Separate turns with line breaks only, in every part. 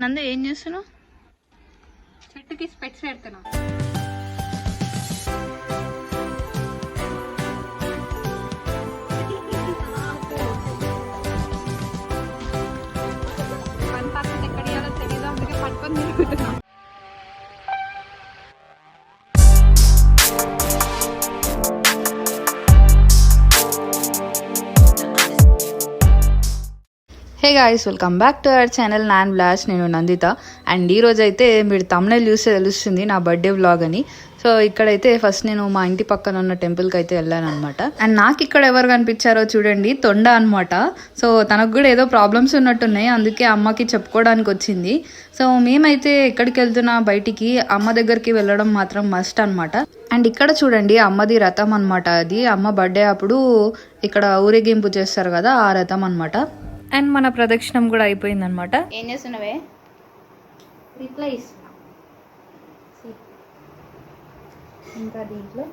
నందు ఏం చేస్తున్నావు?
చెట్టుకి స్పెట్స్ పెడుతున్నా. వన్ పర్సెంట్ ఎక్కడ ఇవ్వాలో తెలీదు, అందుకే పట్టుకొని తిరుగుతున్నా.
Hey guys, welcome back to our channel non blush. నేను నందిత. అండ్ ఈరోజు అయితే మీరు తమ్నైల్ చూస్తే తెలుస్తుంది నా బర్త్డే వ్లాగ్ అని. సో ఇక్కడైతే ఫస్ట్ నేను మా ఇంటి పక్కన ఉన్న టెంపుల్కి అయితే వెళ్ళాను అనమాట. అండ్ నాకు ఇక్కడ ఎవరు కనిపించారో చూడండి, తొండ అనమాట. సో తనకు కూడా ఏదో ప్రాబ్లమ్స్ ఉన్నట్టున్నాయి, అందుకే అమ్మకి చెప్పుకోవడానికి వచ్చింది. సో మేమైతే ఎక్కడికి వెళ్తున్నా బయటికి అమ్మ దగ్గరికి వెళ్ళడం మాత్రం మస్ట్ అనమాట. అండ్ ఇక్కడ చూడండి అమ్మది రథం అనమాట. అది అమ్మ బర్త్డే అప్పుడు ఇక్కడ ఊరేగింపు చేస్తారు కదా, ఆ రథం అనమాట. అండ్ మన ప్రదక్షిణం కూడా అయిపోయింది అనమాట.
ఏం చేస్తున్నావే?
రిప్లై ఇంకా దీంట్లో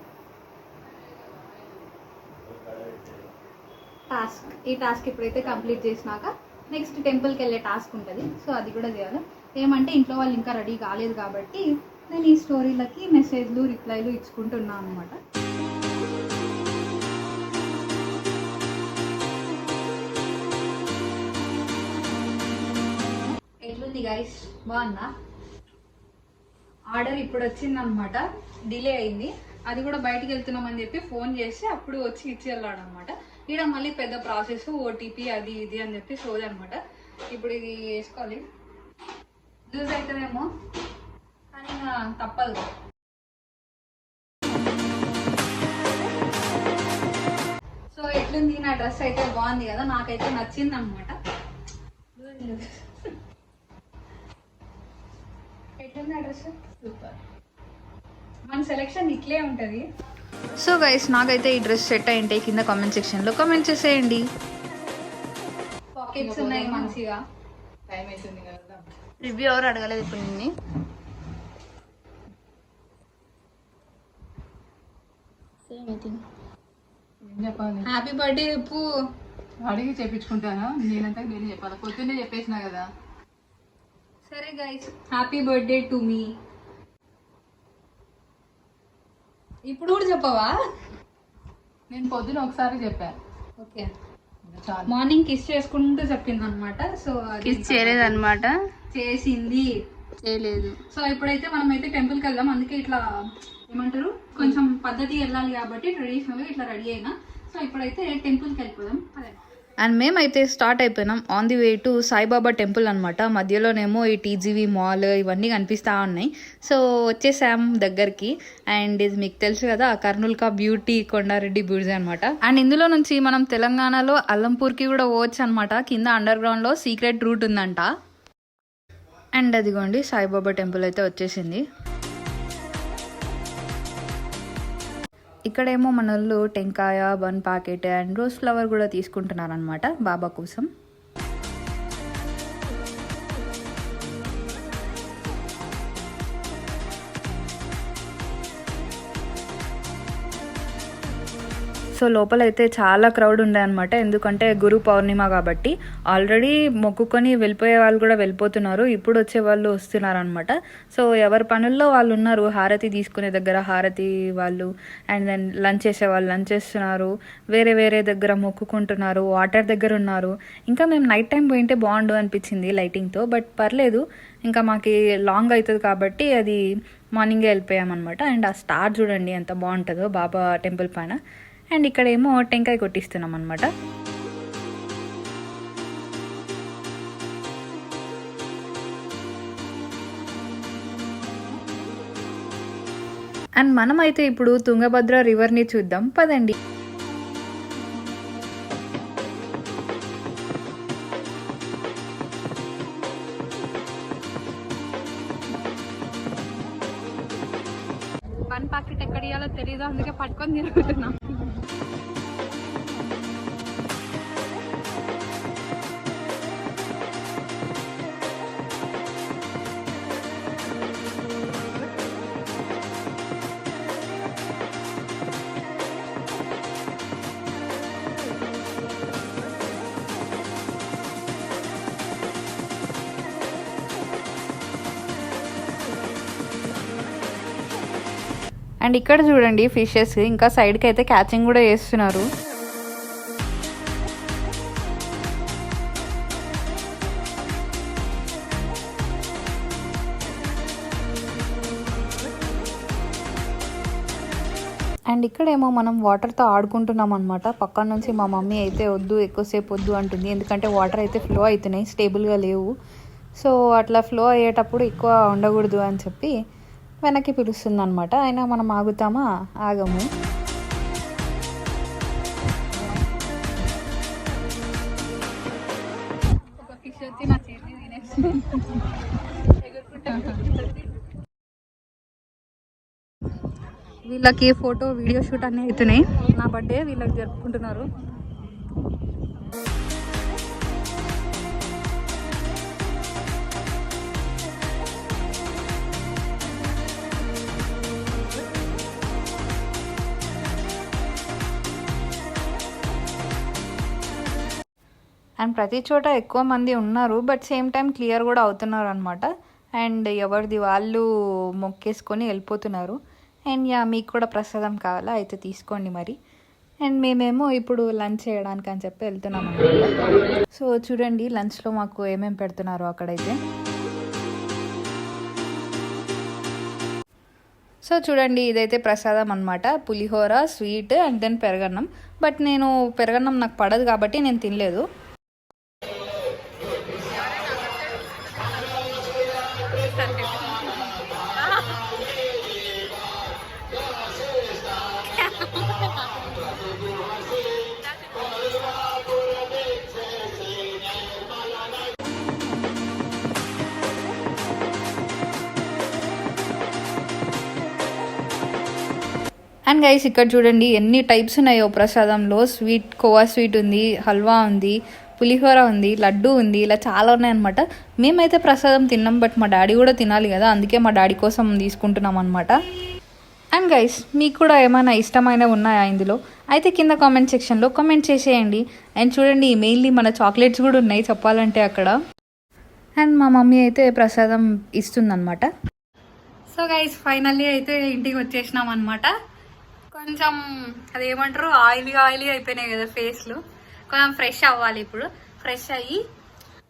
టాస్క్, ఈ టాస్క్ ఇప్పుడైతే కంప్లీట్ చేసినాక నెక్స్ట్ టెంపుల్కి వెళ్ళే టాస్క్ ఉంటుంది. సో అది కూడా చేయాలి. ఏమంటే ఇంట్లో వాళ్ళు ఇంకా రెడీ కాలేదు కాబట్టి నేను ఈ స్టోరీలకి మెసేజ్లు రిప్లైలు ఇచ్చుకుంటున్నాను అనమాట. ఎట్లుంది గైస్, బాగుందా? ఆర్డర్ ఇప్పుడు వచ్చింది అనమాట, డిలే అయింది. అది కూడా బయటికి వెళ్తున్నామని చెప్పి ఫోన్ చేసి అప్పుడు వచ్చి ఇచ్చి వెళ్ళాడు అనమాట. ఇక్కడ మళ్ళీ పెద్ద ప్రాసెస్, ఓటీపీ అది ఇది అని చెప్పి సోది అనమాట. ఇప్పుడు ఇది వేసుకోవాలి, యూజ్ అవుతుందేమో కానీ ఇంకా తప్పదు. సో ఎట్లుంది నా డ్రెస్? అయితే బాగుంది కదా, నాకైతే నచ్చింది అనమాట. ఎట్లుంది ఆ డ్రెస్? సూపర్. మన సెలెక్షన్ ఇట్లే ఉంటుంది.
సో గైస్, నాకైతే ఈ డ్రెస్ సెట్ అయ్యింటే కింద కామెంట్ సెక్షన్లో కామెంట్ చేసేయండి.
పాకెట్స్ ఉన్నాయి మంచిగా.
టైం అవుతుంది కదా,
రివ్యూ ఎవరు అడగలేదు ఇప్పుడు నిన్ను.
ఏం చెప్పాలి?
హ్యాపీ బర్త్డే చెప్పు.
అడిగి చెప్పించుకుంటాను, నేనంతా నేనే చెప్పాలి. పొద్దున్నే చెప్పేసినా కదా.
సరే guys, happy birthday to me. ఇప్పుడు కూడా చెప్పవా?
నేను పొద్దున ఒకసారి చెప్పాను.
ఓకే,
చాలు.
మార్నింగ్ కిస్ చేసుకుంటూ చెప్పింది అనమాట. సో
కిస్ చేయలేదన్నమాట.
చేసింది,
చేయలేదు.
సో ఇప్పుడైతే మనం అయితే టెంపుల్కి వెళ్దాం. అందుకే ఇట్లా ఏమంటారు, కొంచెం పద్ధతి వెళ్ళాలి కాబట్టి ట్రెడిషనల్గా ఇట్లా రెడీ అయినా. సో ఇప్పుడైతే టెంపుల్కి వెళ్ళిపోదాం. అదే
అండ్ మేమైతే స్టార్ట్ అయిపోయినాం on the way to Saibaba temple అనమాట. మధ్యలోనేమో ఈ టీజీవీ మాల్ ఇవన్నీ కనిపిస్తూ ఉన్నాయి. సో వచ్చేసాం దగ్గరికి. అండ్ ఇది మీకు తెలుసు కదా, కర్నూలు కా బ్యూటీ కొండారెడ్డి బ్యూటీ అనమాట. అండ్ ఇందులో నుంచి మనం తెలంగాణలో అల్లంపూర్కి కూడా పోవచ్చు అనమాట. కింద అండర్ గ్రౌండ్లో సీక్రెట్ రూట్ ఉందంట. అండ్ అదిగోండి సాయిబాబా టెంపుల్ అయితే వచ్చేసింది. ఇక్కడేమో మన వాళ్ళు టెంకాయ, bun packet and rose flower కూడా తీసుకుంటున్నారనమాట బాబా కోసం. సో లోపలైతే చాలా క్రౌడ్ ఉండే అనమాట. ఎందుకంటే గురు పౌర్ణిమ కాబట్టి ఆల్రెడీ మొక్కుకొని వెళ్ళిపోయే వాళ్ళు కూడా వెళ్ళిపోతున్నారు, ఇప్పుడు వచ్చే వాళ్ళు వస్తున్నారు అనమాట. సో ఎవరి పనుల్లో వాళ్ళు ఉన్నారు. హారతి తీసుకునే దగ్గర హారతి వాళ్ళు, అండ్ దెన్ లంచ్ చేసే వాళ్ళు లంచ్ చేస్తున్నారు, వేరే వేరే దగ్గర మొక్కుకుంటున్నారు, వాటర్ దగ్గర ఉన్నారు. ఇంకా మేము నైట్ టైం పోయింటే బాగుండు అనిపించింది లైటింగ్తో, బట్ పర్లేదు. ఇంకా మాకు లాంగ్ అవుతుంది కాబట్టి అది మార్నింగే వెళ్ళిపోయామన్నమాట. అండ్ ఆ స్టార్ చూడండి ఎంత బాగుంటుందో బాబా టెంపుల్ పైన. అండ్ ఇక్కడేమో టెంకాయ కొట్టిస్తున్నాం అనమాట. అండ్ మనమైతే ఇప్పుడు తుంగభద్ర రివర్ని చూద్దాం పదండి.
వన్ ప్యాకెట్ ఎక్కడ ఇవ్వాలో తెలీదు, అందుకే పట్టుకొని తిరుగుతున్నా.
అండ్ ఇక్కడ చూడండి ఫిషెస్ ఇంకా సైడ్కి అయితే క్యాచింగ్ కూడా చేస్తున్నారు. అండ్ ఇక్కడేమో మనం వాటర్తో ఆడుకుంటున్నాం అనమాట. పక్కన నుంచి మా మమ్మీ అయితే వద్దు, ఎక్కువసేపు వద్దు అంటుంది. ఎందుకంటే వాటర్ అయితే ఫ్లో అవుతున్నాయి, స్టేబుల్గా లేవు. సో అట్లా ఫ్లో అయ్యేటప్పుడు ఎక్కువ ఉండకూడదు అని చెప్పి వెనక్కి పిలుస్తుంది అనమాట. అయినా మనం ఆగుతామా? ఆగము.
ఒక ఫిష్ వచ్చి నా చేతి తినేస్తుంది. వీళ్ళకి ఫోటో వీడియో షూట్ అన్నీ అవుతున్నాయి. నా బర్త్డే వీళ్ళకి జరుపుకుంటున్నారు.
అండ్ ప్రతి చోట ఎక్కువ మంది ఉన్నారు, బట్ సేమ్ టైం క్లియర్ కూడా అవుతున్నారు అనమాట. అండ్ ఎవరిది వాళ్ళు మొక్కేసుకొని వెళ్ళిపోతున్నారు. అండ్ మీకు కూడా ప్రసాదం కావాలా అయితే తీసుకోండి మరి. అండ్ మేమేమో ఇప్పుడు లంచ్ చేయడానికి అని చెప్పి వెళ్తున్నాం అనమాట. సో చూడండి లంచ్లో మాకు ఏమేమి పెడుతున్నారో అక్కడైతే. సో చూడండి ఇదైతే ప్రసాదం అనమాట. పులిహోర, స్వీట్ అండ్ దెన్ పెరగన్నం. బట్ నేను పెరగన్నం నాకు పడదు కాబట్టి నేను తినలేదు. అండ్ గైస్ ఇక్కడ చూడండి ఎన్ని టైప్స్ ఉన్నాయో ప్రసాదంలో. స్వీట్, కోవా స్వీట్ ఉంది, హల్వా ఉంది, పులిహోర ఉంది, లడ్డు ఉంది, ఇలా చాలా ఉన్నాయన్నమాట. మేమైతే ప్రసాదం తిన్నాం, బట్ మా డాడీ కూడా తినాలి కదా, అందుకే మా డాడీ కోసం తీసుకుంటున్నాం అనమాట. అండ్ గైస్ మీకు కూడా ఏమైనా ఇష్టమైనవి ఉన్నాయా ఇందులో? అయితే కింద కామెంట్ సెక్షన్లో కామెంట్ చేసేయండి. అండ్ చూడండి మెయిన్లీ మన చాక్లెట్స్ కూడా ఉన్నాయి చెప్పాలంటే అక్కడ. అండ్ మా మమ్మీ అయితే ప్రసాదం ఇస్తుందన్నమాట.
సో గైస్ ఫైనల్లీ అయితే ఇంటికి వచ్చేసినాం అనమాట. కొంచెం అదేమంటారు ఆయిలీ అయిపోయినాయి కదా ఫేస్లు. కొంచెం ఫ్రెష్ అవ్వాలి. ఇప్పుడు ఫ్రెష్ అయ్యి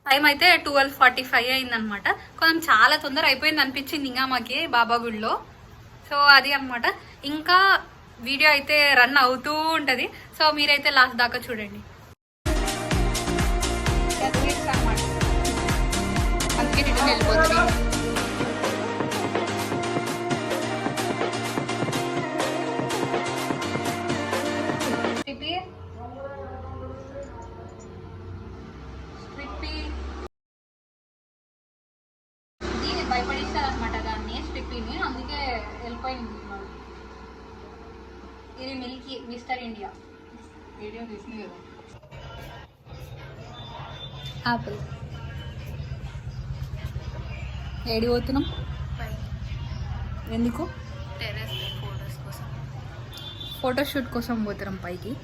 టైం అయితే 12:45 అయిందనమాట. కొంచెం చాలా తొందర అయిపోయింది అనిపించింది ఇంకా మాకి బాబా గుడిలో. సో అది అనమాట. ఇంకా వీడియో అయితే రన్ అవుతూ ఉంటుంది. సో మీరైతే లాస్ట్ దాకా చూడండి. అందుకే రిటర్న్ వెళ్ళిపోతున్నాయి. భయపడిస్తారు అనమాట దాన్ని, స్ట్రిప్ని. అందుకే వెళ్ళిపోయింది. ఇది మిల్కీ మిస్టర్ ఇండియా
వీడియో తీసింది కదా.
ఆపిల్ ఏడి పోతున్నాం? ఎందుకు?
టెర్రస్ ఫోటోస్ కోసం,
ఫోటోషూట్ కోసం పోతున్నాం పైకి.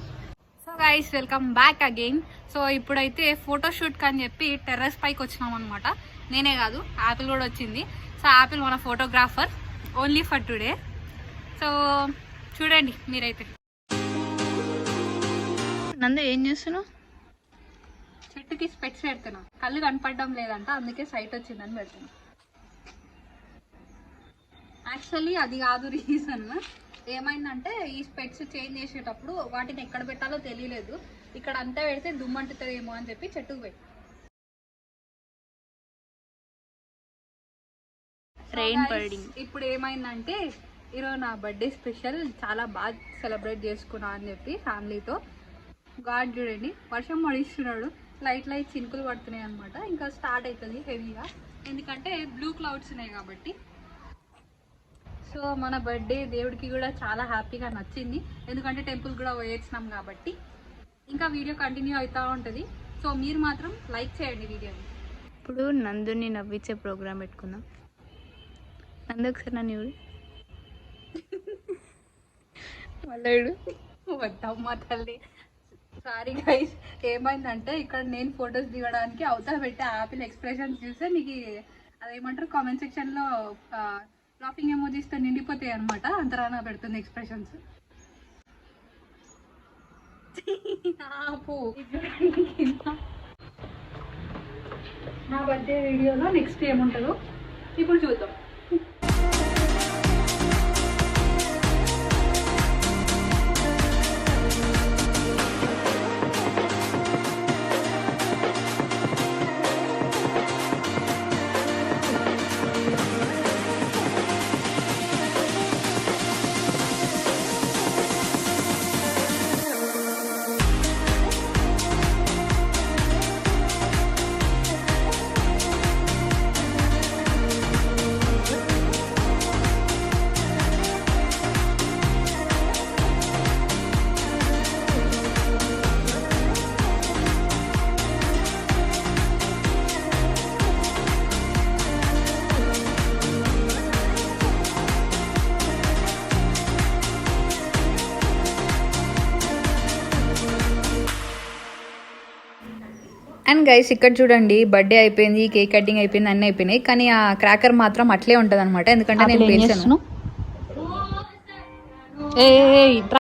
So guys welcome back again. So ఇప్పుడైతే ఫోటోషూట్కి అని చెప్పి టెర్రస్ పైకి వచ్చినాం అనమాట. నేనే కాదు, యాపిల్ కూడా వచ్చింది. సో యాపిల్ మన photographer only for today. So చూడండి మీరైతే.
నందు ఏం చేస్తున్నావు?
చెట్టుకి స్పెట్స్ పెడుతున్నా. కళ్ళు కనపడడం లేదంట, అందుకే సైట్ వచ్చిందని పెడుతున్నా. యాక్చువల్లీ అది కాదు రీజన్. ఏమైందంటే ఈ స్పెట్స్ చేంజ్ చేసేటప్పుడు వాటిని ఎక్కడ పెట్టాలో తెలియలేదు. ఇక్కడ అంతా పెడితే దుమ్మంటుతుందేమో అని చెప్పి చెట్టుకు పెట్టి. ఇప్పుడు ఏమైందంటే ఈరోజు నా బర్త్డే స్పెషల్ చాలా బాగా సెలబ్రేట్ చేసుకున్నా అని చెప్పి ఫ్యామిలీతో. గాడ్ చూడండి వర్షం పడిస్తున్నాడు, లైట్ చినుకులు పడుతున్నాయి అనమాట. ఇంకా స్టార్ట్ అవుతుంది హెవీగా, ఎందుకంటే బ్లూ క్లౌడ్స్ ఉన్నాయి కాబట్టి. సో మన బర్త్డే దేవుడికి కూడా చాలా హ్యాపీగా నచ్చింది, ఎందుకంటే టెంపుల్ కూడా పోయేసినాం కాబట్టి. ఇంకా వీడియో కంటిన్యూ అవుతూ ఉంటుంది. సో మీరు మాత్రం లైక్ చేయండి వీడియోని.
ఇప్పుడు నందుని నవ్వించే ప్రోగ్రామ్ పెట్టుకుందాం. నందు ఒకసారి నన్ను చూడు.
మళ్ళీ వద్దమ్మా తల్లి. సారీ గైస్, ఏమైందంటే ఇక్కడ నేను ఫొటోస్ దిగడానికి అవతల పెట్టే యాపిల్ ఎక్స్ప్రెషన్స్ చూస్తే మీకు అదేమంటారు కామెంట్ సెక్షన్లో లాఫింగ్ ఎమోజీస్ తో నిండిపోతాయి అనమాట. అంతరానా పెడుతుంది ఎక్స్ప్రెషన్స్. నా బర్త్డే వీడియోలో నెక్స్ట్ ఏముంటుందో ఇప్పుడు చూద్దాం.
అండ్ గైస్ ఇక్కడ చూడండి, బర్త్డే అయిపోయింది, కేక్ కటింగ్ అయిపోయింది, అన్నీ అయిపోయినాయి. కానీ ఆ క్రాకర్ మాత్రం అట్లే ఉంటుంది అనమాట. ఎందుకంటే నేను పేల్చాను.